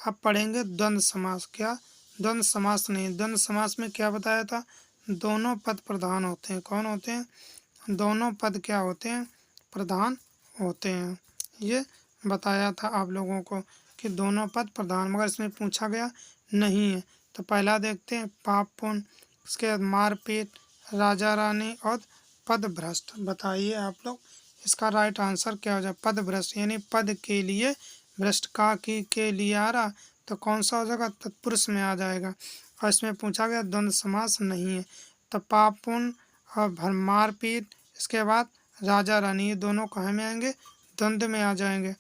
अब पढ़ेंगे द्वंद्व समास। क्या? द्वंद्व समास नहीं। द्वंद्व समास में क्या बताया था? दोनों पद प्रधान होते हैं। कौन होते हैं? दोनों पद क्या होते हैं? प्रधान होते हैं। ये बताया था आप लोगों को कि दोनों पद प्रधान, मगर इसमें पूछा गया नहीं है। तो पहला देखते हैं, पाप पुण्य, उसके बाद मारपीट, राजा रानी और पद भ्रष्ट। बताइए आप लोग इसका राइट आंसर क्या हो जाए? पद भ्रष्ट, यानी पद के लिए भ्रष्ट, का की के लिए आ रहा, तो कौन सा हो जाएगा? तत्पुरुष में आ जाएगा। और इसमें पूछा गया द्वंद्व समास नहीं है, तो पाप पुण्य और मारपीट, इसके बाद राजा रानी, ये दोनों कहाँ में आएंगे? द्वंद्व में आ जाएंगे,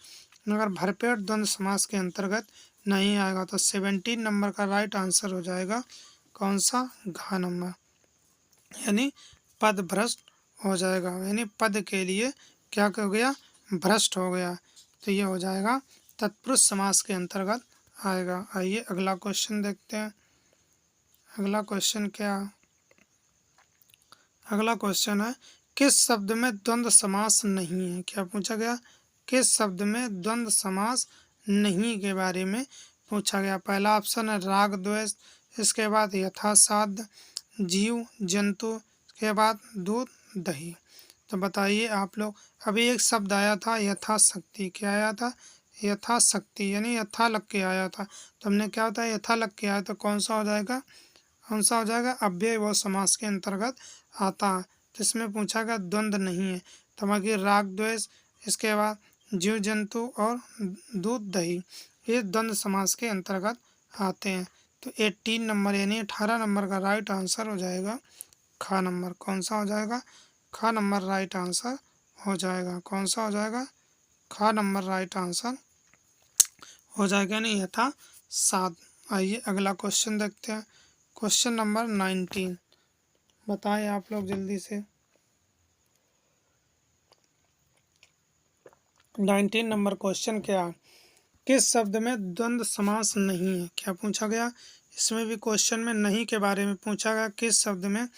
मगर भरपेट द्वंद्व समास के अंतर्गत नहीं आएगा। तो 17 नंबर का राइट आंसर हो जाएगा कौन सा? घ नंबर, यानी पद भ्रष्ट हो जाएगा, यानी पद के लिए क्या हो गया? भ्रष्ट हो गया। तो ये हो जाएगा तत्पुरुष समास के अंतर्गत आएगा। आइए अगला क्वेश्चन देखते हैं। अगला क्वेश्चन क्या? अगला क्वेश्चन है, किस शब्द में द्वंद्व समास नहीं है? क्या पूछा गया? किस शब्द में द्वंद्व समास नहीं के बारे में पूछा गया। पहला ऑप्शन है राग द्वेष, इसके बाद यथासाध्य, जीव जंतु, इसके बाद दूध दही। तो बताइए आप लोग, अभी एक शब्द आया था यथाशक्ति। क्या आया था? यथाशक्ति, यानी यथा लग के आया था। तो हमने क्या होता है? यथा लग के आया, तो कौन सा हो जाएगा? कौन सा हो जाएगा? अव्यय व समास के अंतर्गत आता है। तो इसमें पूछा गया द्वंद्व नहीं है, तो बाकी राग द्वेष, इसके बाद जीव जंतु और दूध दही, ये द्वंद्व समास के अंतर्गत आते हैं। तो 18 नंबर यानी 18 नंबर का राइट आंसर हो जाएगा ख नंबर। कौन सा हो जाएगा? ख नंबर राइट आंसर हो जाएगा। कौन सा हो जाएगा? ख नंबर राइट आंसर हो जाएगा, नहीं यथा सात। आइए अगला क्वेश्चन देखते हैं। क्वेश्चन नंबर 19, बताएं आप लोग जल्दी से। 19 नंबर क्वेश्चन क्या है? किस शब्द में द्वंद्व समास नहीं है? क्या पूछा गया? इसमें भी क्वेश्चन में नहीं के बारे में पूछा गया, किस शब्द में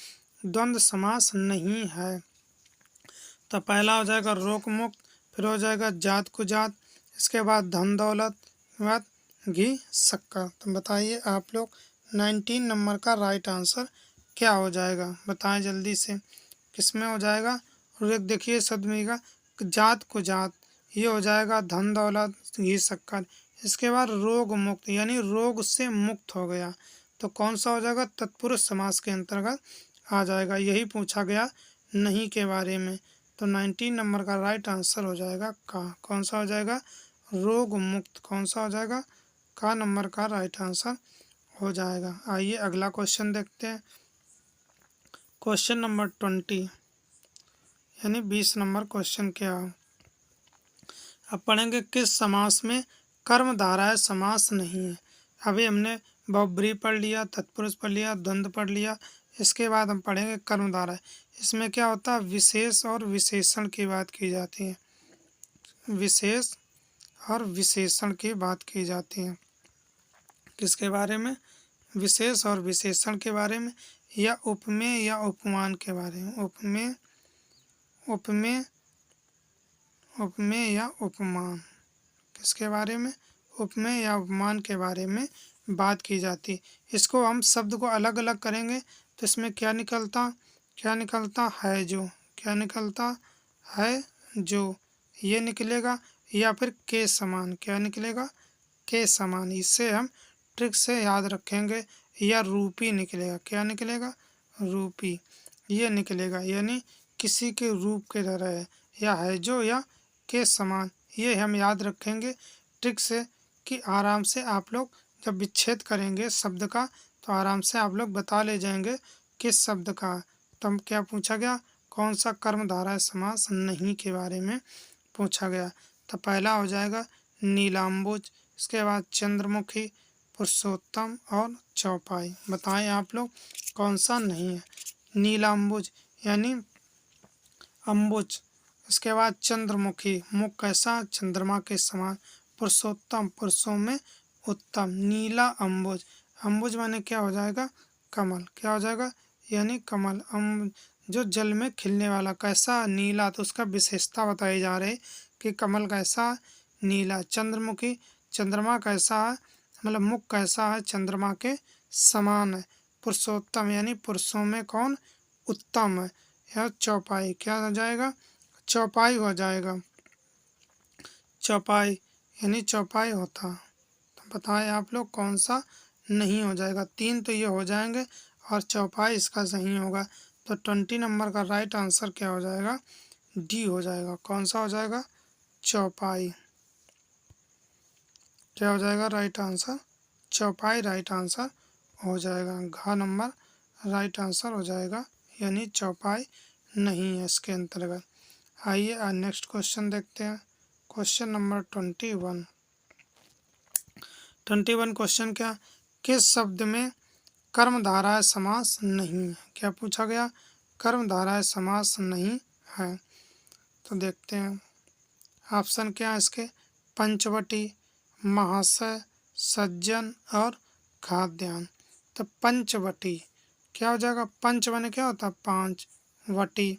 द्वंद्व समास नहीं है। तो पहला हो जाएगा रोक मुक्त, फिर हो जाएगा जात कुजात, इसके बाद धन दौलत, इसके बाद घी शक्कर। तो बताइए आप लोग 19 नंबर का राइट आंसर क्या हो जाएगा? बताएं जल्दी से, किसमें हो जाएगा? और एक देखिए शब्द मिलेगा जात कुजात, ये हो जाएगा धन दौलत घी शक्कर। इसके बाद रोग मुक्त, यानी रोग से मुक्त हो गया, तो कौन सा हो जाएगा? तत्पुरुष समास के अंतर्गत आ जाएगा। यही पूछा गया नहीं के बारे में। तो 19 नंबर का राइट आंसर हो जाएगा का। कौन सा हो जाएगा? रोग मुक्त। कौन सा हो जाएगा? का नंबर का राइट आंसर हो जाएगा। आइए अगला क्वेश्चन देखते हैं। क्वेश्चन नंबर 20 यानी 20 नंबर क्वेश्चन क्या है? अब पढ़ेंगे किस समास में कर्मधारय समास नहीं है। अभी हमने बहुब्रीहि पढ़ लिया, तत्पुरुष पढ़ लिया, द्वंद्व पढ़ लिया, इसके बाद हम पढ़ेंगे कर्मधारय। इसमें क्या होता है? विशेष और विशेषण की बात की जाती है। विशेष और विशेषण की बात की जाती है। किसके बारे में? विशेष और विशेषण के बारे में, या उपमेय या उपमान के बारे में। उपमेय, उपमेय, उपमेय या उपमान, किसके बारे में? उपमेय या उपमान के बारे में बात की जाती। इसको हम शब्द को अलग अलग करेंगे तो इसमें क्या निकलता? क्या निकलता है जो, क्या निकलता है जो, ये निकलेगा, या फिर के समान, क्या निकलेगा? के समान। इससे हम ट्रिक से याद रखेंगे। या रूपी निकलेगा, क्या निकलेगा? रूपी, ये निकलेगा, यानी किसी के रूप के तरह है, या है जो, या के समान, ये हम याद रखेंगे ट्रिक से, कि आराम से आप लोग जब विच्छेद करेंगे शब्द का तो आराम से आप लोग बता ले जाएंगे किस शब्द का। तो क्या पूछा गया? कौन सा कर्मधारय समास नहीं के बारे में पूछा गया। तो पहला हो जाएगा नीलाम्बुज, इसके बाद चंद्रमुखी, पुरुषोत्तम और चौपाई। बताएं आप लोग कौन सा नहीं है? नीलाम्बुज यानी अम्बुज, इसके बाद चंद्रमुखी, मुख कैसा? चंद्रमा के समान। पुरुषोत्तम, पुरुषों में उत्तम। नीला अम्बुज, अम्बुज माने क्या हो जाएगा? कमल, क्या हो जाएगा? यानी कमल। जो जल में खिलने वाला, कैसा नीला, तो उसका विशेषता बताई जा रही कि कमल कैसा नीला। चंद्रमुखी, चंद्रमा कैसा है, मतलब मुख कैसा है, चंद्रमा के समान है। पुरुषोत्तम यानी पुरुषों में कौन उत्तम है। यह चौपाई क्या हो जाएगा, चौपाई हो जाएगा। चौपाई यानी चौपाई होता। तो बताएं आप लोग कौन सा नहीं हो जाएगा। 3 तो ये हो जाएंगे और चौपाई इसका सही होगा। तो 20 नंबर का राइट आंसर क्या हो जाएगा, डी हो जाएगा। कौन सा हो जाएगा, चौपाई। क्या हो जाएगा राइट आंसर, चौपाई राइट आंसर हो जाएगा। घ नंबर राइट आंसर हो जाएगा, यानी चौपाई नहीं है इसके अंतर्गत। आइए नेक्स्ट क्वेश्चन देखते हैं। Question number 21। 21 क्वेश्चन क्या, किस शब्द में कर्मधारय समास नहीं है। क्या पूछा गया, कर्मधारय समास नहीं है। तो देखते हैं ऑप्शन क्या है इसके, पंचवटी, महाशय, सज्जन और खाद्यान्न। तो पंचवटी क्या हो जाएगा, पंच बने क्या होता है 5, वटी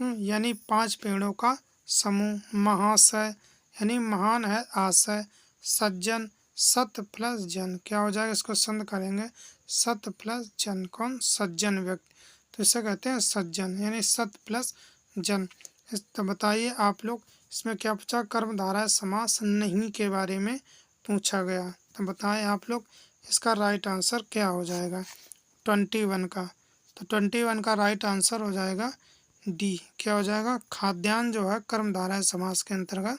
यानी 5 पेड़ों का समूह, महाशय यानी महान है आशय, सज्जन सत प्लस जन, क्या हो जाएगा इसको संध करेंगे सत प्लस जन, कौन सज्जन व्यक्ति, तो इसे कहते हैं सज्जन यानी सत प्लस जन। तो बताइए आप लोग इसमें क्या पूछा, कर्मधारय समास नहीं के बारे में पूछा गया। तो बताएं आप लोग इसका राइट आंसर क्या हो जाएगा 21 का। तो 21 का राइट आंसर हो जाएगा डी। क्या हो जाएगा, खाद्यान्न जो है कर्मधारय समास के अंतर्गत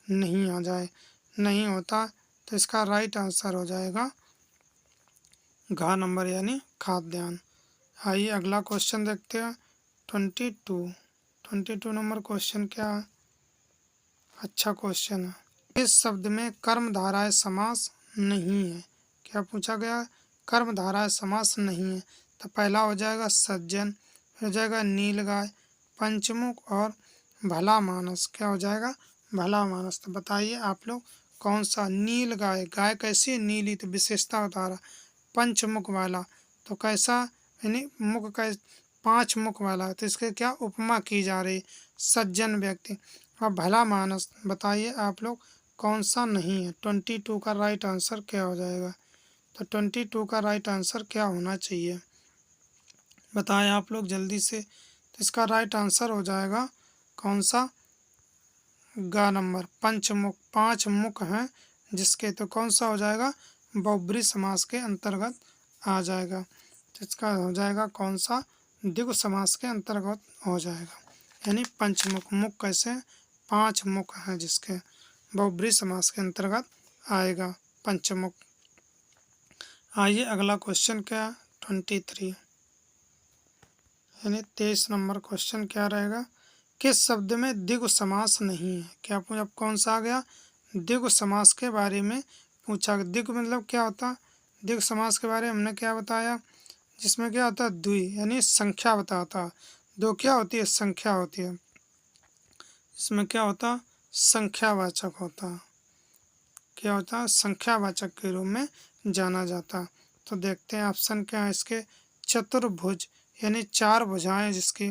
नहीं आ जाए, नहीं होता। तो इसका राइट आंसर हो जाएगा घ नंबर यानी खाद्यान्न। आइए अगला क्वेश्चन देखते हैं 22 नंबर क्वेश्चन क्या है, अच्छा क्वेश्चन है। इस शब्द में कर्मधारय समास नहीं है। क्या पूछा गया, कर्मधारय समास नहीं है। तो पहला हो जाएगा सज्जन, हो जाएगा नीलगाय, पंचमुख और भला मानस। क्या हो जाएगा, भला मानस। तो बताइए आप लोग कौन सा, नीलगाय, गाय कैसी है नीली, तो विशेषता बता रहा। पंचमुख वाला तो कैसा, यानी मुख का 5 मुख वाला, तो इसके क्या उपमा की जा रही, सज्जन व्यक्ति। और भला मानस बताइए आप लोग कौन सा नहीं है। 22 का राइट आंसर क्या हो जाएगा। तो 22 का राइट आंसर क्या होना चाहिए, बताएं आप लोग जल्दी से। तो इसका राइट आंसर हो जाएगा कौन सा, ग नंबर, पंचमुख, 5 मुख हैं जिसके, तो कौन सा हो जाएगा, बहुब्री समास के अंतर्गत आ जाएगा। तो इसका हो जाएगा कौन सा, द्विगु समास के अंतर्गत हो जाएगा, यानी पंचमुख। मुख कैसे, 5 मुख हैं जिसके, बहुब्री समास के अंतर्गत आएगा पंचमुख। आइए अगला क्वेश्चन क्या, 23 यानी 23 नंबर क्वेश्चन क्या रहेगा, किस शब्द में द्विगु समास नहीं है। क्या पूछा, अब कौन सा आ गया, द्विगु समास के बारे में पूछा। द्विगु मतलब क्या होता, द्विगु समास के बारे में हमने क्या बताया, जिसमें क्या होता है द्वि यानी संख्या बताता, दो क्या होती है, संख्या होती है। इसमें क्या होता, संख्यावाचक होता, क्या होता, संख्यावाचक के रूप में जाना जाता। तो देखते हैं ऑप्शन क्या है इसके, चतुर्भुज यानी 4 भुजाएं जिसकी,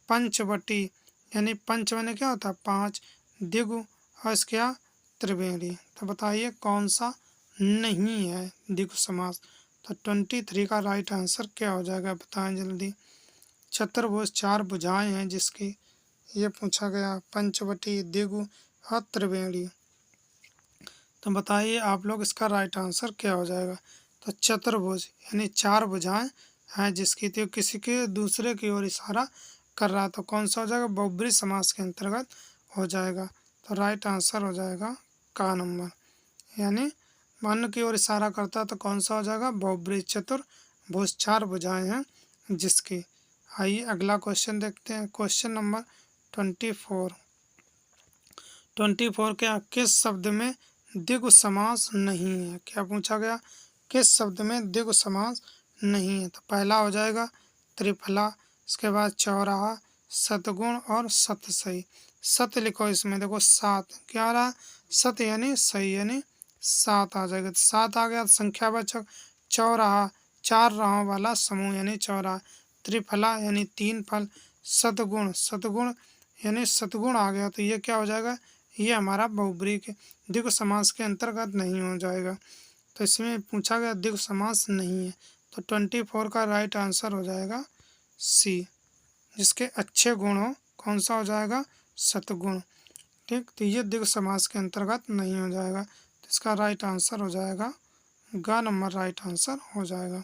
पंचवटी यानी पंच बने क्या होता 5, द्विगु और इसके यहाँ त्रिवेणी। तो बताइए कौन सा नहीं है द्विगु समास। तो 23 का राइट आंसर क्या हो जाएगा, बताएं जल्दी। चतुर्भुज 4 भुजाएं हैं जिसकी, ये पूछा गया, पंचवटी, द्विगु और त्रिवेणी। तो बताइए आप लोग इसका राइट आंसर क्या हो जाएगा। तो चतुर्भुज यानी 4 भुजाएं हैं जिसकी, तो किसी के दूसरे की ओर इशारा कर रहा, तो कौन सा हो जाएगा, बहुब्री समास के अंतर्गत हो जाएगा। तो राइट आंसर हो जाएगा का नंबर, यानी अन्य की ओर इशारा करता तो कौन सा हो जाएगा, बहुब्री, चतुर्भुज 4 भुजाएं हैं जिसकी। आइए अगला क्वेश्चन देखते हैं, क्वेश्चन नंबर 24 क्या, किस शब्द में द्विगु समास नहीं है। क्या पूछा गया, किस शब्द में द्विगु समास नहीं है। तो पहला हो जाएगा त्रिफला, इसके बाद चौराहा, सतगुण और सतसई। सत लिखो इसमें, देखो 7 क्या आ रहा, सत यानी सही यानी 7 आ जाएगा। तो 7 आ गया संख्यावाचक। चौराहा 4 राहों वाला समूह यानी चौराहा। त्रिफला यानी 3 फल, सतगुण, सतगुण यानी सतगुण आ गया तो ये क्या हो जाएगा, ये हमारा बहुब्री के द्विगु समास के अंतर्गत नहीं हो जाएगा। तो इसमें पूछा गया द्विगु समास नहीं है, तो 24 का राइट आंसर हो जाएगा सी, जिसके अच्छे गुण हो, कौन सा हो जाएगा, सतगुण। ठीक, तो ये द्विगु समास के अंतर्गत नहीं हो जाएगा, तो इसका राइट आंसर हो जाएगा ग नंबर राइट आंसर हो जाएगा।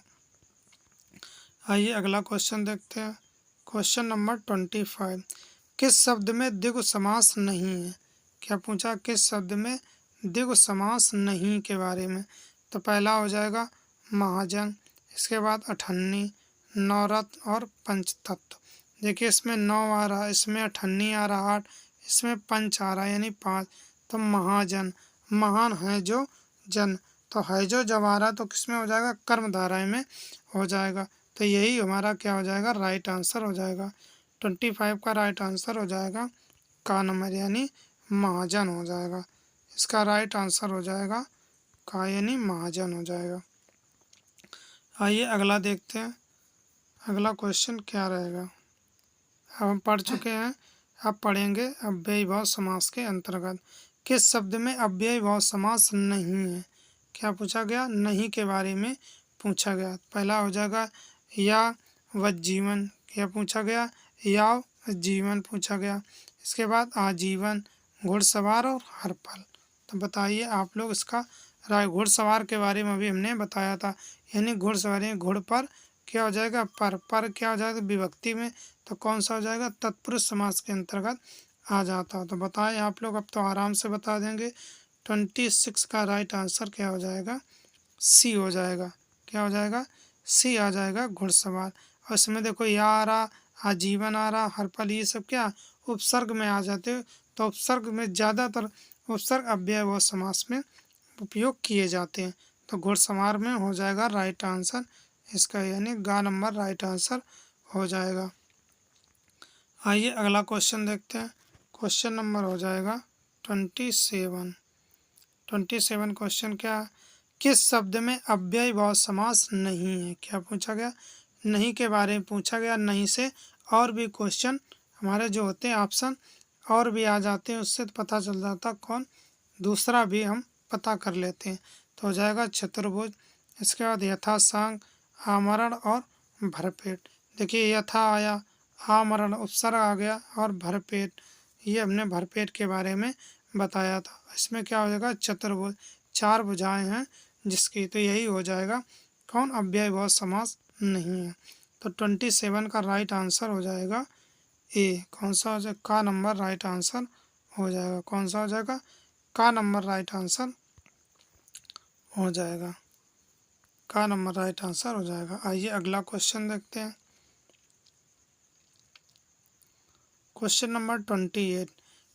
आइए अगला क्वेश्चन देखते हैं। क्वेश्चन नंबर 25, किस शब्द में द्विगु समास नहीं है। क्या पूछा, किस शब्द में द्विगु समास नहीं के बारे में। तो पहला हो जाएगा महाजन, इसके बाद अठन्नी, नवरत्न और पंचतत्व। देखिए इसमें 9 आ रहा है, इसमें अठन्नी आ रहा 8, इसमें पंच आ रहा है यानी 5। तो महाजन, महान है जो जन, तो है जो जब आ रहा तो किस में हो जाएगा, कर्मधारय में हो जाएगा। तो यही हमारा क्या हो जाएगा, राइट आंसर हो जाएगा। 25 का राइट आंसर हो जाएगा का नंबर यानी महाजन हो जाएगा। इसका राइट आंसर हो जाएगा का यानी महाजन हो जाएगा। आइए अगला देखते हैं, अगला क्वेश्चन क्या रहेगा। अब हम पढ़ चुके हैं, अब पढ़ेंगे अव्ययीभाव समास के अंतर्गत किस शब्द में अव्ययीभाव समास नहीं है। क्या पूछा गया, नहीं के बारे में पूछा गया। पहला हो जाएगा या वज्जीवन, क्या पूछा गया, या जीवन पूछा गया। इसके बाद आजीवन, घुड़सवार और हर पल। तो बताइए आप लोग इसका राय। घुड़सवार के बारे में भी हमने बताया था, यानी घुड़सवारी, घुड़ पर क्या हो जाएगा, पर क्या हो जाएगा विभक्ति में, तो कौन सा हो जाएगा, तत्पुरुष समास के अंतर्गत आ जाता। तो बताएं आप लोग, अब तो आराम से बता देंगे। 26 का राइट आंसर क्या हो जाएगा, सी हो जाएगा। क्या हो जाएगा, सी आ जाएगा, घुड़सवार। और इसमें देखो या आ रहा, आजीवन आ रहा, हर पल, ये सब क्या उपसर्ग में आ जाते। तो उपसर्ग में ज़्यादातर उपसर्ग अव्ययीभाव समास में उपयोग किए जाते हैं। तो घुड़सवार में हो जाएगा राइट आंसर इसका, यानी गा नंबर राइट आंसर हो जाएगा। आइए अगला क्वेश्चन देखते हैं। क्वेश्चन नंबर हो जाएगा 27। 27 क्वेश्चन क्या है, किस शब्द में अव्ययीभाव समास नहीं है। क्या पूछा गया, नहीं के बारे में पूछा गया। नहीं से और भी क्वेश्चन हमारे जो होते हैं ऑप्शन और भी आ जाते हैं, उससे पता चल जाता कौन, दूसरा भी हम पता कर लेते हैं। तो हो जाएगा चतुर्भुज, इसके बाद यथासांग, आमरण और भरपेट। देखिए यथा आया, आमरण उपसर्ग आ गया और भरपेट, ये हमने भरपेट के बारे में बताया था। इसमें क्या हो जाएगा, चतुर्भुज, 4 भुजाएं हैं जिसकी, तो यही हो जाएगा कौन, अव्ययीभाव समास नहीं है। तो 27 का राइट आंसर हो जाएगा ए। कौन सा हो जाएगा, का नंबर राइट आंसर हो जाएगा। कौन सा हो जाएगा, का नंबर राइट आंसर हो जाएगा। का नंबर राइट आंसर हो जाएगा। आइए अगला क्वेश्चन देखते हैं। क्वेश्चन नंबर 28,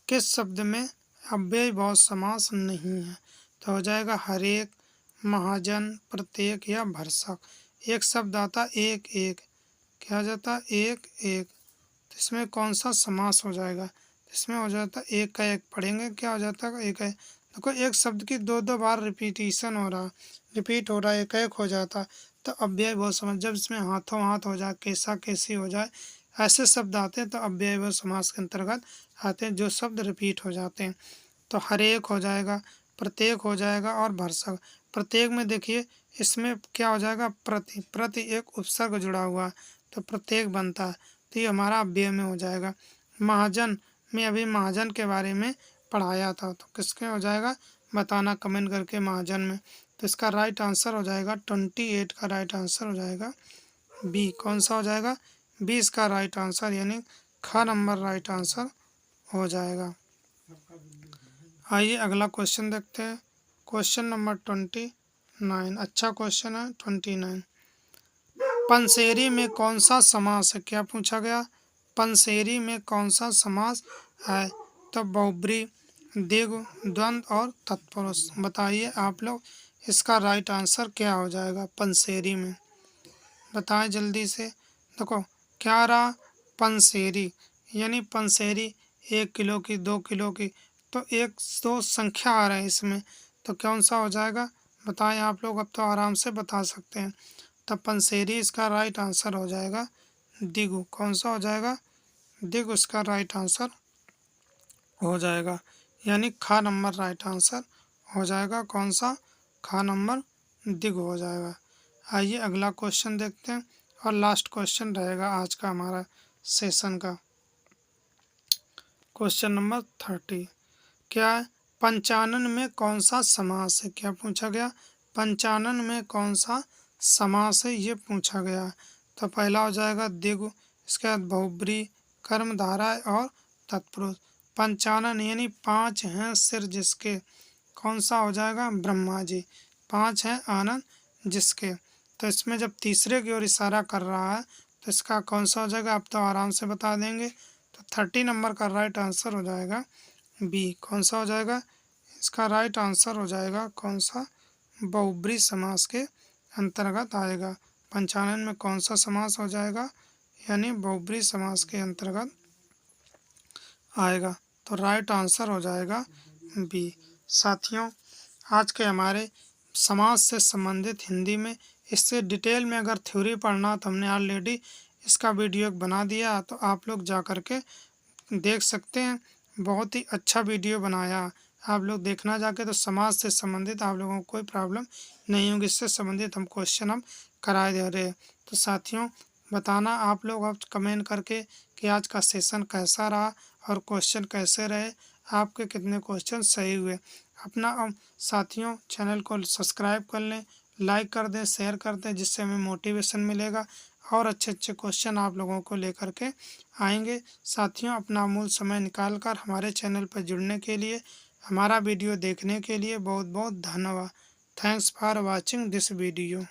किस शब्द में अव्ययीभाव समास नहीं है। तो हो जाएगा हरेक, महाजन, प्रत्येक या भरसक। एक शब्द आता एक एक, क्या हो जाता एक एक, तो इसमें कौन सा समास हो जाएगा, इसमें हो जाता एक का एक पढ़ेंगे, क्या हो जाता है एक है। देखो एक शब्द की 2 बार रिपीट हो रहा है, एक हो जाता, तो अव्ययीभाव समास। जब इसमें हाथों हाथ हो जाए, कैसा कैसी हो जाए, ऐसे शब्द आते हैं तो अव्ययीभाव समास के अंतर्गत आते हैं, जो शब्द रिपीट हो जाते हैं। तो हरेक हो जाएगा, प्रत्येक हो जाएगा और भरसक। प्रत्येक में देखिए इसमें क्या हो जाएगा, प्रति, प्रति एक उपसर्ग जुड़ा हुआ, तो प्रत्येक बनता है, तो ये हमारा अव्यय में हो जाएगा। महाजन में अभी महाजन के बारे में पढ़ाया था, तो किसके हो जाएगा बताना कमेंट करके, महाजन में। तो इसका राइट आंसर हो जाएगा 28 का राइट आंसर हो जाएगा बी। कौन सा हो जाएगा, 20 का राइट आंसर, यानी ख नंबर राइट आंसर हो जाएगा। आइए अगला क्वेश्चन देखते हैं। क्वेश्चन नंबर 29, अच्छा क्वेश्चन है 29। पंसेरी में कौन सा समास है। क्या पूछा गया, पंसेरी में कौन सा समास है। तो बहुब्री, द्विगु, द्वंद्व और तत्पुरुष। बताइए आप लोग इसका राइट आंसर क्या हो जाएगा पंसेरी में, बताएं जल्दी से। देखो क्या रहा, पंसेरी यानी पंसेरी 1 किलो की, 2 किलो की, तो एक दो संख्या आ रहा है इसमें, तो कौन सा हो जाएगा बताएं आप लोग, अब तो आराम से बता सकते हैं। तब पंसेरी इसका राइट आंसर हो जाएगा द्विगु। कौन सा हो जाएगा, दिग उसका राइट आंसर हो जाएगा, यानी खा नंबर राइट आंसर हो जाएगा। कौन सा? खा नंबर दिग हो जाएगा। आइए अगला क्वेश्चन देखते हैं और लास्ट क्वेश्चन रहेगा आज का हमारा सेशन का। क्वेश्चन नंबर 30 क्या है? पंचानन में कौन सा समास है? क्या पूछा गया? पंचानन में कौन सा समास है, ये पूछा गया। तो पहला हो जाएगा दिगु, इसके बाद बहुब्री, कर्मधारय और तत्पुरुष। पंचानन यानी 5 हैं सिर जिसके, कौन सा हो जाएगा? ब्रह्मा जी। 5 हैं आनंद जिसके। तो इसमें जब तीसरे की ओर इशारा कर रहा है तो इसका कौन सा हो जाएगा? आप तो आराम से बता देंगे। तो 30 नंबर का राइट आंसर हो जाएगा बी। कौन सा हो जाएगा? इसका राइट आंसर हो जाएगा कौन सा? बहुब्री समास के अंतर्गत आएगा। पंचानन में कौन सा समास हो जाएगा? यानी बहुब्री समास के अंतर्गत आएगा। तो राइट आंसर हो जाएगा बी। साथियों, आज के हमारे समाज से संबंधित हिंदी में इससे डिटेल में अगर थ्योरी पढ़ना तो हमने ऑलरेडी इसका वीडियो बना दिया, तो आप लोग जा कर के देख सकते हैं। बहुत ही अच्छा वीडियो बनाया, आप लोग देखना जाके। तो समाज से संबंधित आप लोगों को कोई प्रॉब्लम नहीं होगी, इससे संबंधित हम क्वेश्चन हम कराए दे रहे हैं। तो साथियों, बताना आप लोग अब कमेंट करके कि आज का सेशन कैसा रहा और क्वेश्चन कैसे रहे, आपके कितने क्वेश्चन सही हुए। अपना साथियों चैनल को सब्सक्राइब कर लें, लाइक कर दें, शेयर कर दें, जिससे हमें मोटिवेशन मिलेगा और अच्छे अच्छे क्वेश्चन आप लोगों को लेकर के आएंगे। साथियों, अपना अमूल्य समय निकाल कर हमारे चैनल पर जुड़ने के लिए, हमारा वीडियो देखने के लिए बहुत बहुत धन्यवाद। Thanks for watching this video.